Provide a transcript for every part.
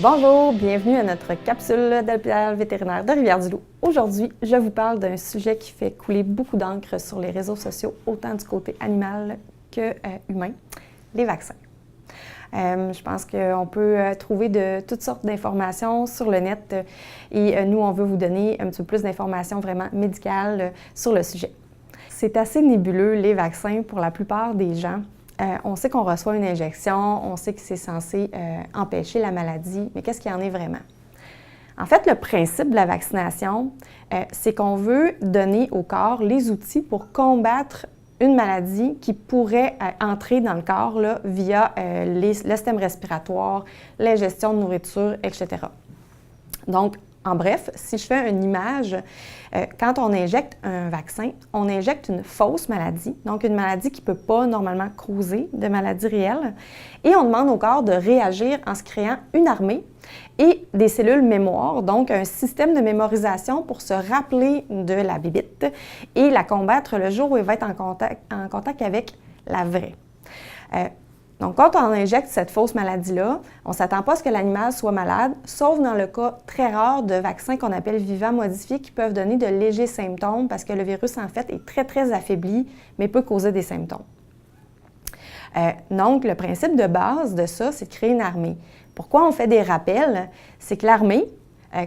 Bonjour, bienvenue à notre capsule de l'hôpital vétérinaire de Rivière-du-Loup. Aujourd'hui, je vous parle d'un sujet qui fait couler beaucoup d'encre sur les réseaux sociaux, autant du côté animal que humain, les vaccins. Je pense qu'on peut trouver de toutes sortes d'informations sur le net et nous, on veut vous donner un petit peu plus d'informations vraiment médicales sur le sujet. C'est assez nébuleux, les vaccins, pour la plupart des gens. On sait qu'on reçoit une injection, on sait que c'est censé empêcher la maladie, mais qu'est-ce qu'il y en est vraiment? En fait, le principe de la vaccination, c'est qu'on veut donner au corps les outils pour combattre une maladie qui pourrait entrer dans le corps là, via le système respiratoire, l'ingestion de nourriture, etc. Donc, en bref, si je fais une image, quand on injecte un vaccin, on injecte une fausse maladie, donc une maladie qui ne peut pas normalement causer de maladie réelle, et on demande au corps de réagir en se créant une armée et des cellules mémoire, donc un système de mémorisation pour se rappeler de la bébite et la combattre le jour où elle va être en contact avec la vraie. Donc, quand on injecte cette fausse maladie-là, on ne s'attend pas à ce que l'animal soit malade, sauf dans le cas très rare de vaccins qu'on appelle vivants modifiés qui peuvent donner de légers symptômes parce que le virus, en fait, est très, très affaibli, mais peut causer des symptômes. Donc, le principe de base de ça, c'est de créer une armée. Pourquoi on fait des rappels? C'est que l'armée,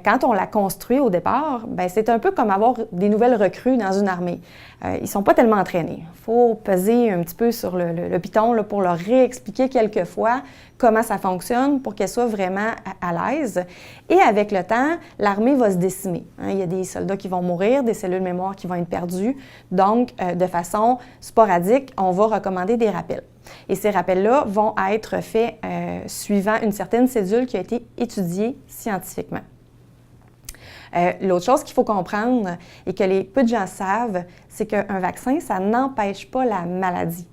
quand on la construit au départ, bien, c'est un peu comme avoir des nouvelles recrues dans une armée. Ils ne sont pas tellement entraînés. Il faut peser un petit peu sur le piton là, pour leur réexpliquer quelques fois comment ça fonctionne pour qu'elle soit vraiment à l'aise. Et avec le temps, l'armée va se décimer. Il y a des soldats qui vont mourir, des cellules mémoire qui vont être perdues. Donc, de façon sporadique, on va recommander des rappels. Et ces rappels-là vont être faits suivant une certaine cédule qui a été étudiée scientifiquement. L'autre chose qu'il faut comprendre et que peu de gens savent, c'est qu'un vaccin, ça n'empêche pas la maladie.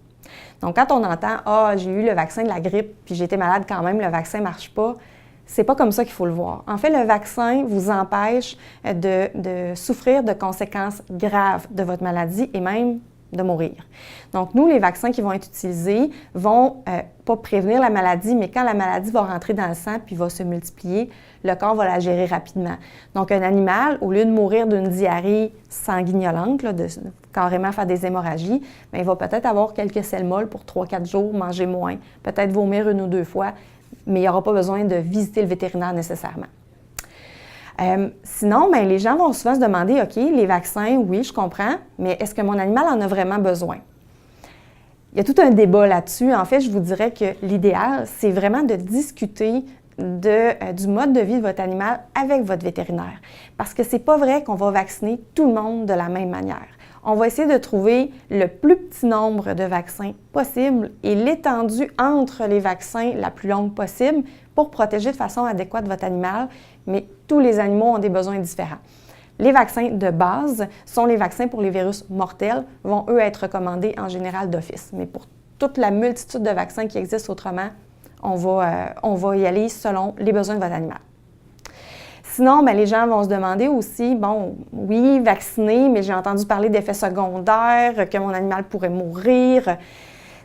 Donc, quand on entend « Ah, j'ai eu le vaccin de la grippe, puis j'ai été malade quand même, le vaccin ne marche pas », c'est pas comme ça qu'il faut le voir. En fait, le vaccin vous empêche de souffrir de conséquences graves de votre maladie et même de mourir. Donc, nous, les vaccins qui vont être utilisés vont pas prévenir la maladie, mais quand la maladie va rentrer dans le sang puis va se multiplier, le corps va la gérer rapidement. Donc, un animal, au lieu de mourir d'une diarrhée sanguignolente, là, de carrément faire des hémorragies, bien, il va peut-être avoir quelques selles molles pour 3-4 jours, manger moins, peut-être vomir 1 ou 2 fois, mais il n'y aura pas besoin de visiter le vétérinaire nécessairement. Sinon, bien, les gens vont souvent se demander, OK, les vaccins, oui, je comprends, mais est-ce que mon animal en a vraiment besoin? Il y a tout un débat là-dessus. En fait, je vous dirais que l'idéal, c'est vraiment de discuter du mode de vie de votre animal avec votre vétérinaire. Parce que c'est pas vrai qu'on va vacciner tout le monde de la même manière. On va essayer de trouver le plus petit nombre de vaccins possible et l'étendue entre les vaccins la plus longue possible pour protéger de façon adéquate votre animal, mais tous les animaux ont des besoins différents. Les vaccins de base sont les vaccins pour les virus mortels, vont eux être recommandés en général d'office. Mais pour toute la multitude de vaccins qui existent autrement, on va y aller selon les besoins de votre animal. Sinon, bien, les gens vont se demander aussi, bon, oui, vacciner, mais j'ai entendu parler d'effets secondaires, que mon animal pourrait mourir.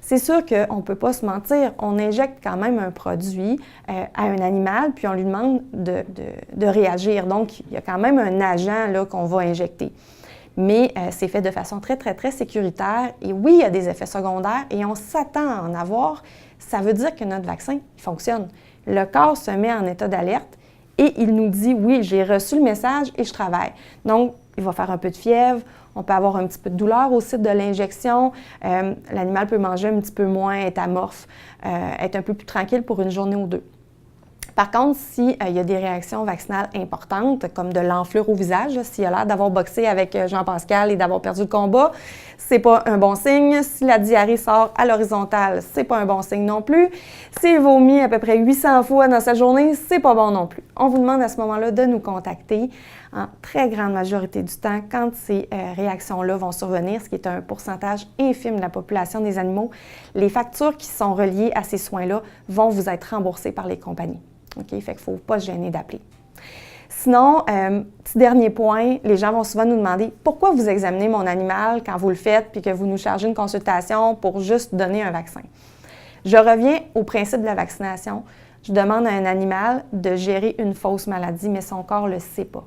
C'est sûr qu'on ne peut pas se mentir, on injecte quand même un produit à un animal, puis on lui demande de réagir. Donc, il y a quand même un agent là, qu'on va injecter. Mais c'est fait de façon très, très, très sécuritaire. Et oui, il y a des effets secondaires et on s'attend à en avoir. Ça veut dire que notre vaccin il fonctionne. Le corps se met en état d'alerte et il nous dit « Oui, j'ai reçu le message et je travaille ». Donc, il va faire un peu de fièvre, on peut avoir un petit peu de douleur au site de l'injection, l'animal peut manger un petit peu moins, être amorphe, être un peu plus tranquille pour une journée ou deux. Par contre, s'il y a des réactions vaccinales importantes, comme de l'enflure au visage, s'il a l'air d'avoir boxé avec Jean-Pascal et d'avoir perdu le combat, c'est pas un bon signe. Si la diarrhée sort à l'horizontale, c'est pas un bon signe non plus. S'il vomit à peu près 800 fois dans sa journée, c'est pas bon non plus. On vous demande à ce moment-là de nous contacter en très grande majorité du temps quand ces réactions-là vont survenir, ce qui est un pourcentage infime de la population des animaux. Les factures qui sont reliées à ces soins-là vont vous être remboursées par les compagnies. OK? Fait qu'il ne faut pas se gêner d'appeler. Sinon, petit dernier point, les gens vont souvent nous demander pourquoi vous examinez mon animal quand vous le faites puis que vous nous chargez une consultation pour juste donner un vaccin. Je reviens au principe de la vaccination. je demande à un animal de gérer une fausse maladie, mais son corps ne le sait pas.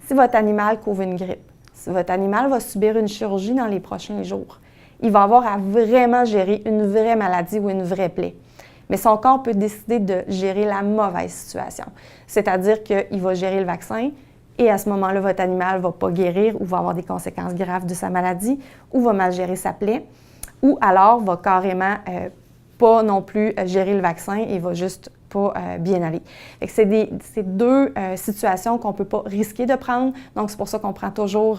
Si votre animal couvre une grippe, si votre animal va subir une chirurgie dans les prochains jours, il va avoir à vraiment gérer une vraie maladie ou une vraie plaie. Mais son corps peut décider de gérer la mauvaise situation. C'est-à-dire qu'il va gérer le vaccin et à ce moment-là, votre animal ne va pas guérir ou va avoir des conséquences graves de sa maladie ou va mal gérer sa plaie ou alors va carrément pas non plus gérer le vaccin et va juste pas bien aller. C'est deux situations qu'on ne peut pas risquer de prendre. Donc, c'est pour ça qu'on prend toujours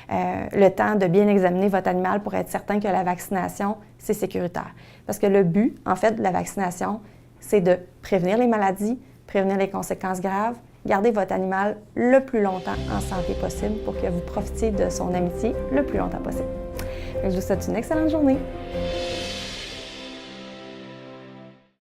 le temps de bien examiner votre animal pour être certain que la vaccination, c'est sécuritaire. Parce que le but, en fait, de la vaccination, c'est de prévenir les maladies, prévenir les conséquences graves, garder votre animal le plus longtemps en santé possible pour que vous profitiez de son amitié le plus longtemps possible. Je vous souhaite une excellente journée.